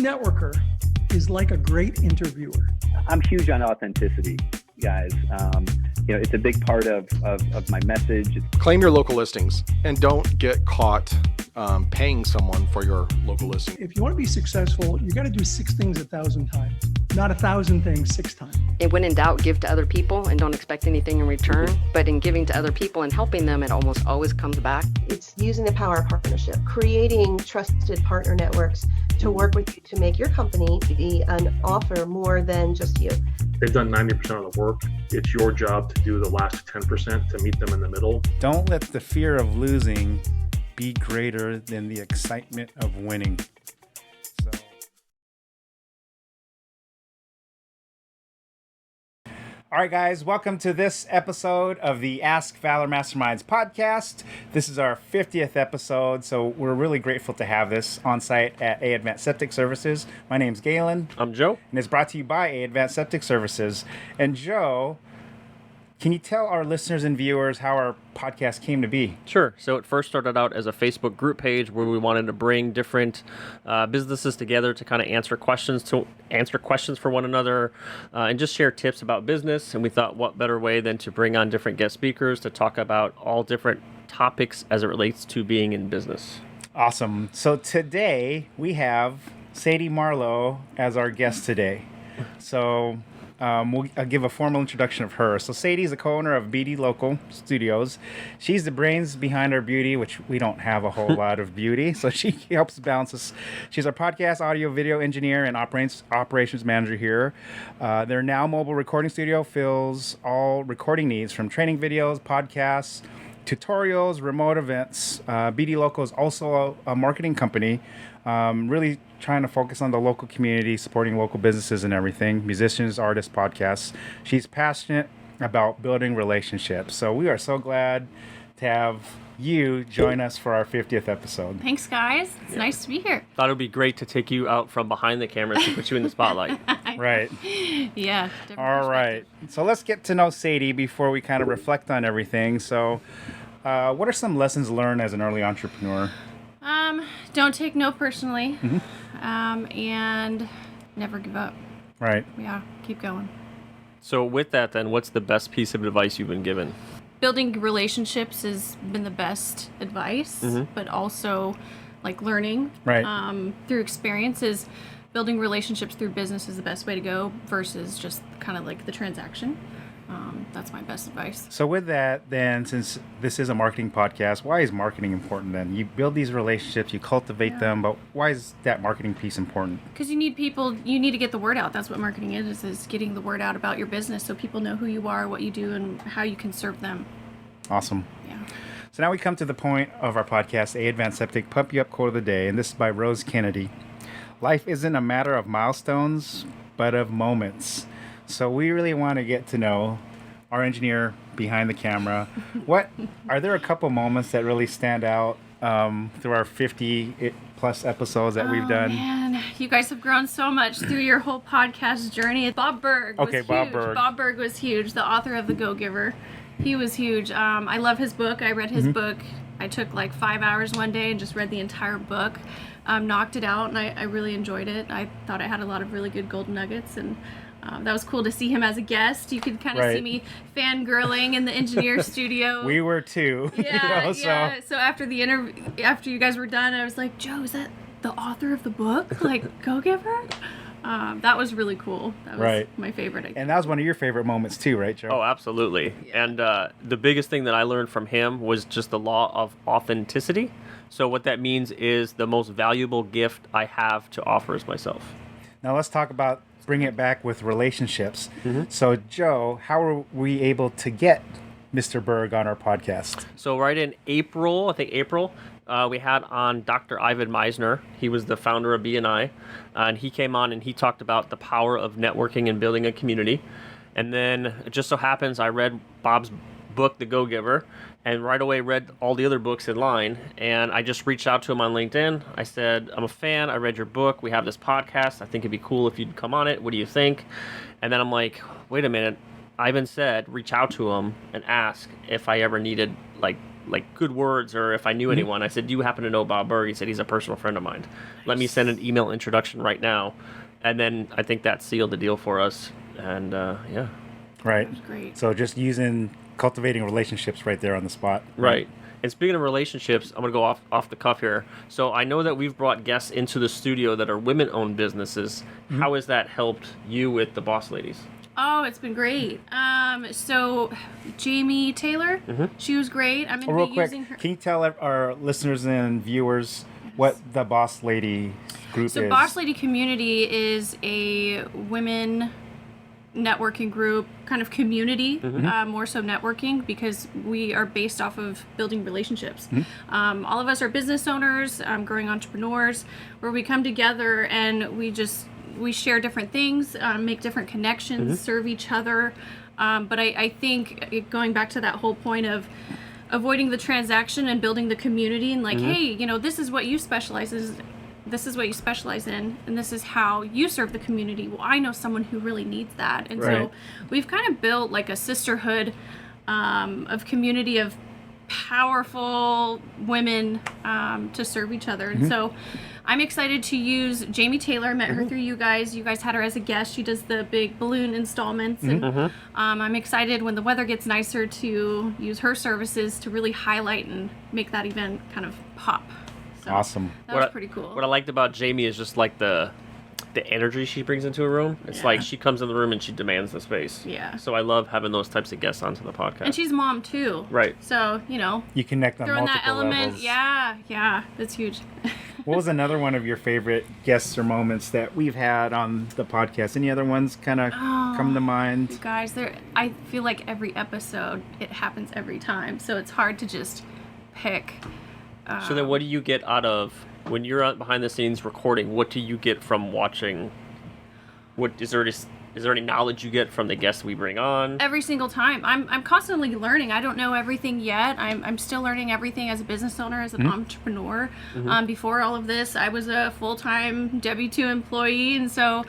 networker is like a great interviewer. I'm huge on authenticity, guys. It's a big part of my message. Claim your local listings and don't get caught paying someone for your local listing. If you want to be successful, you got to do 6 things 1,000 times, not 1,000 things 6 times. And when in doubt, give to other people and don't expect anything in return. But in giving to other people and helping them, it almost always comes back. It's using the power of partnership, creating trusted partner networks to work with you to make your company be an offer more than just you. They've done 90% of the work. It's your job to do the last 10% to meet them in the middle. Don't let the fear of losing be greater than the excitement of winning. All right, guys, welcome to this episode of the Ask Valor Masterminds podcast. This is our 50th episode, so we're really grateful to have this on site at A Advanced Septic Services. My name's Galen. I'm Joe. And it's brought to you by A Advanced Septic Services. And Joe, can you tell our listeners and viewers how our podcast came to be? Sure. So it first started out as a Facebook group page where we wanted to bring different businesses together to kind of answer questions for one another and just share tips about business. And we thought, what better way than to bring on different guest speakers to talk about all different topics as it relates to being in business. Awesome. So today we have Sadie Marlow as our guest today. So I'll give a formal introduction of her. So Sadie's the co-owner of BD Local Studios. She's the brains behind our beauty, which we don't have a whole lot of beauty. So she helps balance us. She's our podcast, audio, video engineer, and operations manager here. Their now mobile recording studio fills all recording needs from training videos, podcasts, tutorials, remote events. BD Local is also a marketing company, really trying to focus on the local community, supporting local businesses and everything, musicians, artists, podcasts. She's passionate about building relationships. So we are so glad to have you join us for our 50th episode. Thanks, guys. It's nice to be here. Thought it would be great to take you out from behind the camera to put you in the spotlight. Right. Yeah. All right. So let's get to know Sadie before we kind of reflect on everything. So what are some lessons learned as an early entrepreneur? Don't take no personally, and never give up. Right. Yeah, keep going. So with that, then, what's the best piece of advice you've been given? Building relationships has been the best advice, but also like learning through experiences. Building relationships through business is the best way to go versus just kind of like the transaction. That's my best advice. So with that, then, since this is a marketing podcast, why is marketing important then? You build these relationships, you cultivate them, but why is that marketing piece important? Because you need people, you need to get the word out. That's what marketing is getting the word out about your business so people know who you are, what you do, and how you can serve them. Awesome. Yeah. So now we come to the point of our podcast, A Advanced Septic Pump You Up Quote of the Day, and this is by Rose Kennedy. Life isn't a matter of milestones, but of moments. So we really want to get to know our engineer behind the camera. Are there a couple moments that really stand out through our 50 plus episodes that we've done? Man, you guys have grown so much through your whole podcast journey. Bob Berg was huge. Bob Berg was huge, the author of The Go-Giver. He was huge. I love his book. I read his book. I took like 5 hours one day and just read the entire book. Knocked it out, and I really enjoyed it. I thought I had a lot of really good golden nuggets, and that was cool to see him as a guest. You could kind of see me fangirling in the engineer studio. We were too. Yeah, yeah. So after the interview, after you guys were done, I was like, Joe, is that the author of the book? Like, Go-Giver? That was really cool. That was my favorite. And that was one of your favorite moments too, right, Joe? Oh, absolutely. Yeah. And the biggest thing that I learned from him was just the law of authenticity. So what that means is the most valuable gift I have to offer is myself. Now let's talk about bring it back with relationships. So Joe, how were we able to get Mr. Berg on our podcast? So right in April, we had on Dr. Ivan Meisner. He was the founder of BNI, and he came on and he talked about the power of networking and building a community. And then it just so happens I read Bob's book, The Go-Giver, and right away read all the other books in line. And I just reached out to him on LinkedIn. I said, I'm a fan. I read your book. We have this podcast. I think it'd be cool if you'd come on it. What do you think? And then I'm like, wait a minute. Ivan said, reach out to him and ask if I ever needed like like good words, or if I knew anyone, I said, "Do you happen to know Bob Berg?" He said, "He's a personal friend of mine. Let me send an email introduction right now." And then I think that sealed the deal for us. And yeah. Right. Great. So just cultivating relationships right there on the spot. Right. And speaking of relationships, I'm going to go off the cuff here. So I know that we've brought guests into the studio that are women-owned businesses. How has that helped you with the Boss Ladies? Oh, it's been great. So Jamie Taylor, she was great. I'm going Real to be quick, using her. can you tell our listeners and viewers what the Boss Lady group So is? Boss Lady Community is a women networking group, kind of community, more so networking, because we are based off of building relationships. All of us are business owners, growing entrepreneurs, where we come together and we share different things, make different connections, serve each other. But I think going back to that whole point of avoiding the transaction and building the community, and like, hey, this is what you specialize in. This is what you specialize in, and this is how you serve the community. Well, I know someone who really needs that. And so we've kind of built like a sisterhood of community of powerful women to serve each other. And so I'm excited to use Jamie Taylor. I met her through you guys. You guys had her as a guest. She does the big balloon installments. And I'm excited when the weather gets nicer to use her services to really highlight and make that event kind of pop. So awesome. That was pretty cool. What I liked about Jamie is just like the energy she brings into a room. It's like she comes in the room and she demands the space. Yeah. So I love having those types of guests onto the podcast. And she's a mom too. Right. So, you connect on throwing multiple that element. levels. Yeah, that's huge. What was another one of your favorite guests or moments that we've had on the podcast? Any other ones kind of come to mind? Guys, I feel like every episode, it happens every time. So it's hard to just pick. So then what do you get out of, when you're out behind the scenes recording, what do you get from watching? What is there any knowledge you get from the guests we bring on? Every single time. I'm constantly learning. I don't know everything yet. I'm still learning everything as a business owner, as an entrepreneur. Before all of this, I was a full-time W-2 employee, and so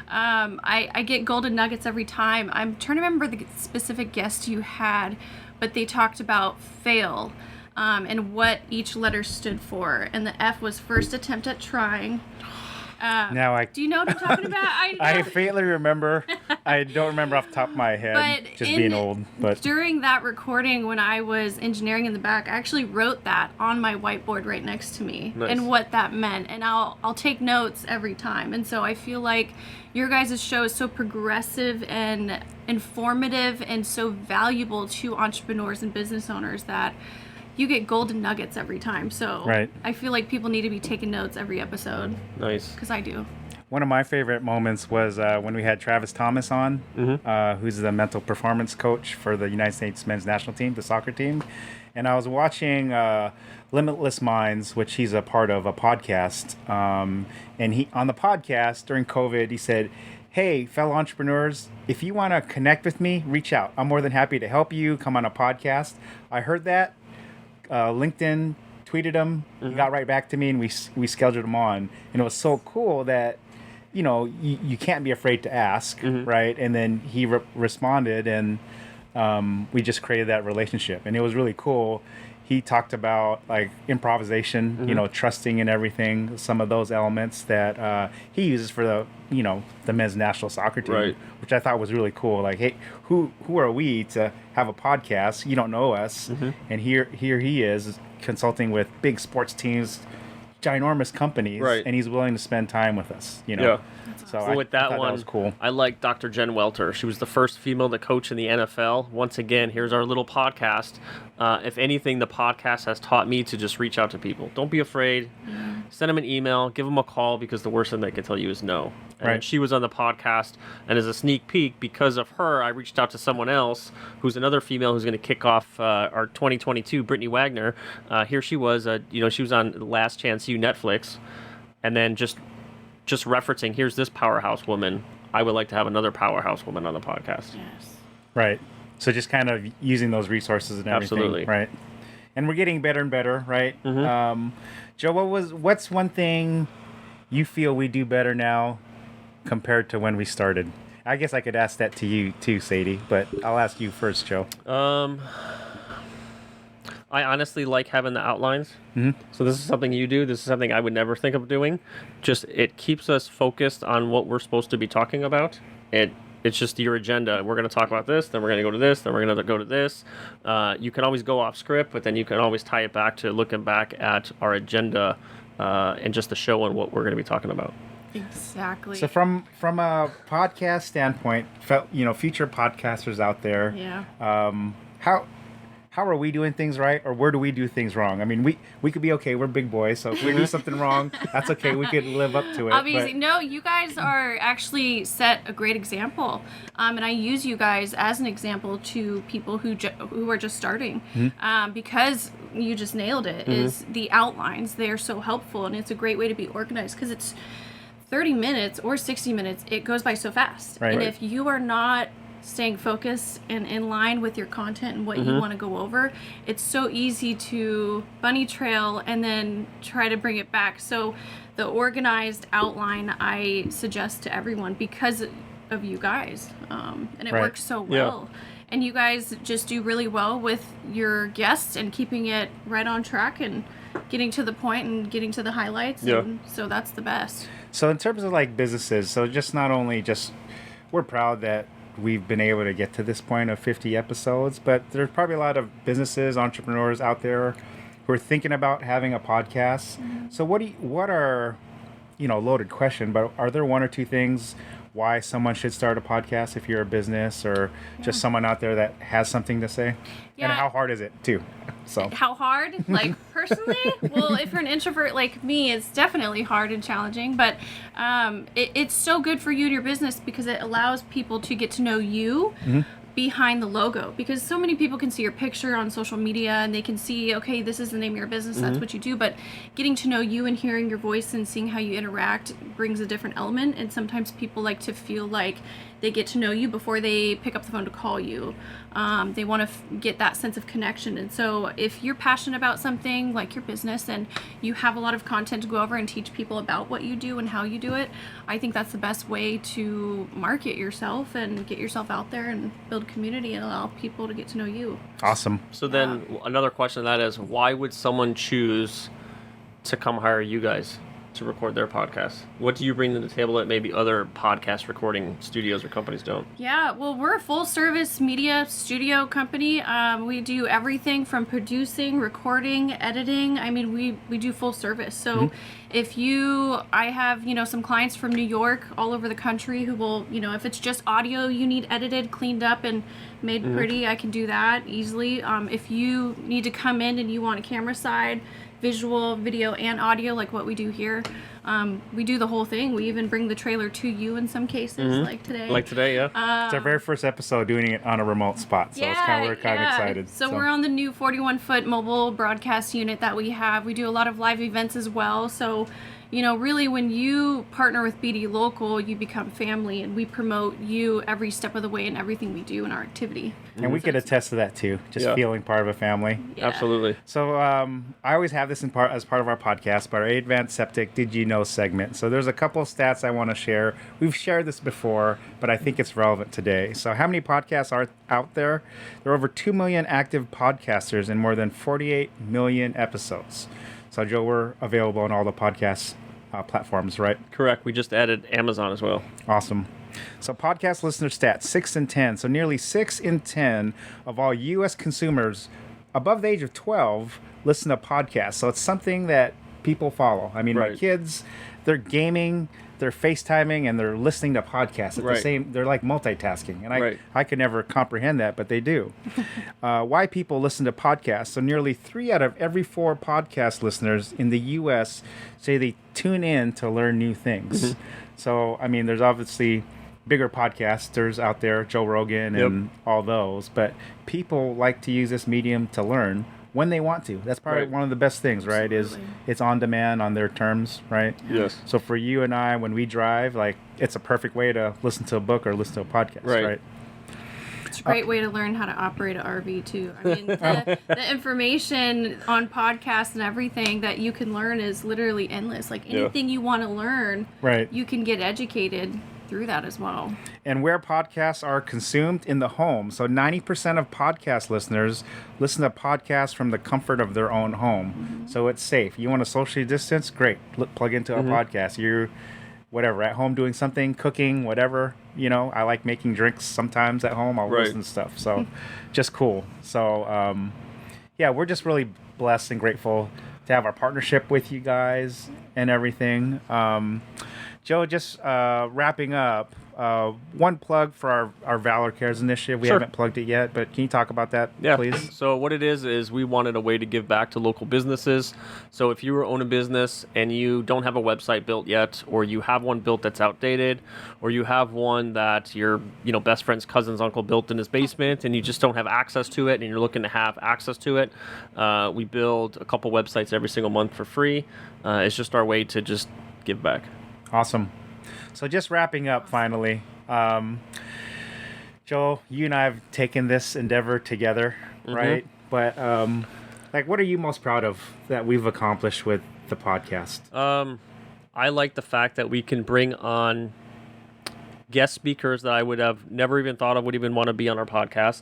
I get golden nuggets every time. I'm trying to remember the specific guest you had, but they talked about fail. And what each letter stood for. And the F was first attempt at trying. Do you know what I'm talking about? I faintly remember. I don't remember off the top of my head, but just being old. But during that recording, when I was engineering in the back, I actually wrote that on my whiteboard right next to me, and what that meant. And I'll take notes every time. And so I feel like your guys' show is so progressive and informative and so valuable to entrepreneurs and business owners that you get golden nuggets every time. So I feel like people need to be taking notes every episode. Nice. Because I do. one of my favorite moments was when we had Travis Thomas on, who's the mental performance coach for the United States men's national team, the soccer team. And I was watching Limitless Minds, which he's a part of, a podcast. And he, on the podcast during COVID, he said, "Hey, fellow entrepreneurs, if you want to connect with me, reach out. I'm more than happy to help you. Come on a podcast." I heard that. LinkedIn tweeted him. He got right back to me, and we scheduled him on. And it was so cool that, you know, you can't be afraid to ask, right? And then he responded, and we just created that relationship. And it was really cool. He talked about like improvisation, you know, trusting in everything, some of those elements that he uses for the, you know, the men's national soccer team, which I thought was really cool. Like, hey, who are we to have a podcast? You don't know us. And here he is consulting with big sports teams, ginormous companies, and he's willing to spend time with us, you know. So with that I one, that was cool. I like Dr. Jen Welter. She was the first female to coach in the NFL. Once again, here's our little podcast. If anything, the podcast has taught me to just reach out to people. Don't be afraid. Send them an email. Give them a call, because the worst thing they can tell you is no. And she was on the podcast, and as a sneak peek, because of her, I reached out to someone else who's another female who's going to kick off our 2022, Brittany Wagner. Here she was. You know, she was on Last Chance U Netflix, and then just referencing, here's this powerhouse woman. I would like to have another powerhouse woman on the podcast. Right. So just kind of using those resources and everything. Absolutely. Right. And we're getting better and better, right? Joe, what's one thing you feel we do better now compared to when we started? I guess I could ask that to you too, Sadie, but I'll ask you first, Joe. I honestly like having the outlines. So this is something you do. This is something I would never think of doing. Just it keeps us focused on what we're supposed to be talking about. It's just your agenda. We're going to talk about this, then we're going to go to this, then we're going to go to this. You can always go off script, but then you can always tie it back to looking back at our agenda and just the show and what we're going to be talking about. Exactly. So from a podcast standpoint, future podcasters out there, how are we doing things right, or where do we do things wrong? I mean, we could be okay. We're big boys, so if we do something wrong, that's okay. We could live up to it. Obviously, no, you guys are actually set a great example, and I use you guys as an example to people who are just starting, because you just nailed it. Is the outlines? They are so helpful, and it's a great way to be organized because it's 30 minutes or 60 minutes. It goes by so fast, and if you are not staying focused and in line with your content and what you want to go over, it's so easy to bunny trail and then try to bring it back. So the organized outline I suggest to everyone because of you guys, and it works so well. And you guys just do really well with your guests and keeping it right on track and getting to the point and getting to the highlights. And so that's the best. So in terms of like businesses, so just not only just, we're proud that we've been able to get to this point of 50 episodes, but there's probably a lot of businesses, entrepreneurs out there who are thinking about having a podcast. So what are, loaded question, but are there one or two things why someone should start a podcast if you're a business or just someone out there that has something to say? And how hard is it too? So how hard? Like personally? Well, if you're an introvert like me, it's definitely hard and challenging, but it's so good for you and your business because it allows people to get to know you behind the logo, because so many people can see your picture on social media and they can see, okay, this is the name of your business, that's what you do, but getting to know you and hearing your voice and seeing how you interact brings a different element. And sometimes people like to feel like they get to know you before they pick up the phone to call you. They want to get that sense of connection. And so if you're passionate about something like your business and you have a lot of content to go over and teach people about what you do and how you do it, I think that's the best way to market yourself and get yourself out there and build community and allow people to get to know you. Awesome. So then another question to that is, why would someone choose to come hire you guys to record their podcast? What do you bring to the table that maybe other podcast recording studios or companies don't? Yeah, well, we're a full service media studio company. We do everything from producing, recording, editing. I mean, we do full service. So I have, some clients from New York, all over the country who will, if it's just audio you need edited, cleaned up and made pretty, I can do that easily. If you need to come in and you want a camera side, visual, video, and audio, like what we do here. We do the whole thing. We even bring the trailer to you in some cases, like today. Like today, yeah. It's our very first episode doing it on a remote spot, so we're kind of excited. So we're on the new 41-foot mobile broadcast unit that we have. We do a lot of live events as well. So, really when you partner with BD Local, you become family, and we promote you every step of the way in everything we do in our activity. And we could attest to that too, just feeling part of a family. Yeah. Absolutely. So I always have this as part of our podcast, but our Advanced Septic Did You Know segment. So there's a couple of stats I want to share. We've shared this before, but I think it's relevant today. So how many podcasts are out there? There are over 2 million active podcasters and more than 48 million episodes. So Joe, we're available on all the podcast platforms, right? Correct. We just added Amazon as well. Awesome. So podcast listener stats, 6 in 10. So nearly 6 in 10 of all U.S. consumers above the age of 12 listen to podcasts. So it's something that people follow. I mean, my kids, they're gaming, they're FaceTiming, and they're listening to podcasts at the same. They're like multitasking, and I could never comprehend that, but they do. Why people listen to podcasts? So nearly 3 out of every 4 podcast listeners in the U.S. say they tune in to learn new things. So I mean, there's obviously bigger podcasters out there, Joe Rogan and all those, but people like to use this medium to learn when they want to. That's probably one of the best things, right? Is it's on demand on their terms, right? Yes. So for you and I, when we drive, like, it's a perfect way to listen to a book or listen to a podcast, right? It's a great way to learn how to operate an RV too. I mean, the information on podcasts and everything that you can learn is literally endless. Like anything you want to learn, you can get educated through that as well. And where podcasts are consumed in the home. So 90% of podcast listeners listen to podcasts from the comfort of their own home. So it's safe. You want to socially distance? Great. Plug into a podcast. You're whatever, at home doing something, cooking, whatever. You know, I like making drinks sometimes at home. I'll listen to stuff. So just cool. So, yeah, we're just really blessed and grateful to have our partnership with you guys and everything. Joe, just wrapping up, one plug for our Valor Cares initiative. We haven't plugged it yet, but can you talk about that, please? So what it is we wanted a way to give back to local businesses. So if you own a business and you don't have a website built yet, or you have one built that's outdated, or you have one that your best friend's cousin's uncle built in his basement and you just don't have access to it and you're looking to have access to it, we build a couple websites every single month for free. It's just our way to just give back. Awesome. So just wrapping up finally, Joel, you and I have taken this endeavor together, right? But what are you most proud of that we've accomplished with the podcast? I like the fact that we can bring on guest speakers that I would have never even thought of would even want to be on our podcast,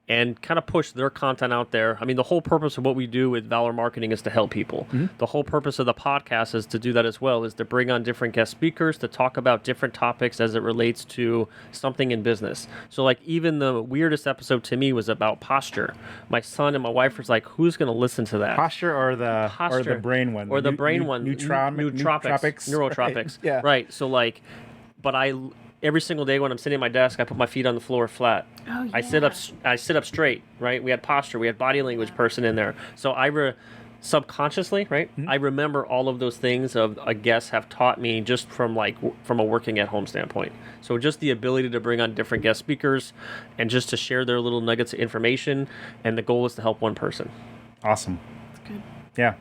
and kind of push their content out there. I mean, the whole purpose of what we do with Valor Marketing is to help people. The whole purpose of the podcast is to do that as well, is to bring on different guest speakers to talk about different topics as it relates to something in business. So like even the weirdest episode to me was about posture. My son and my wife was like, who's going to listen to that? Posture or the brain one? Or the brain one. Nootropics. Neurotropics. Yeah. Right. So like, but every single day when I'm sitting at my desk, I put my feet on the floor flat. Oh, yeah. I sit up straight, right? We had posture, we had body language person in there. So subconsciously, right? I remember all of those things of a guest have taught me just from a working at home standpoint. So just the ability to bring on different guest speakers and just to share their little nuggets of information, and the goal is to help one person. Awesome. That's good. Yeah.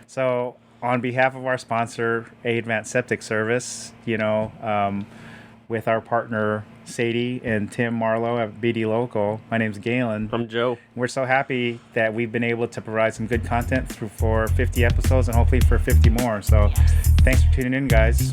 So on behalf of our sponsor, Advanced Septic Service, with our partner Sadie and Tim Marlowe at BD Local, my name's Galen. I'm Joe. We're so happy that we've been able to provide some good content for 50 episodes and hopefully for 50 more. So thanks for tuning in, guys.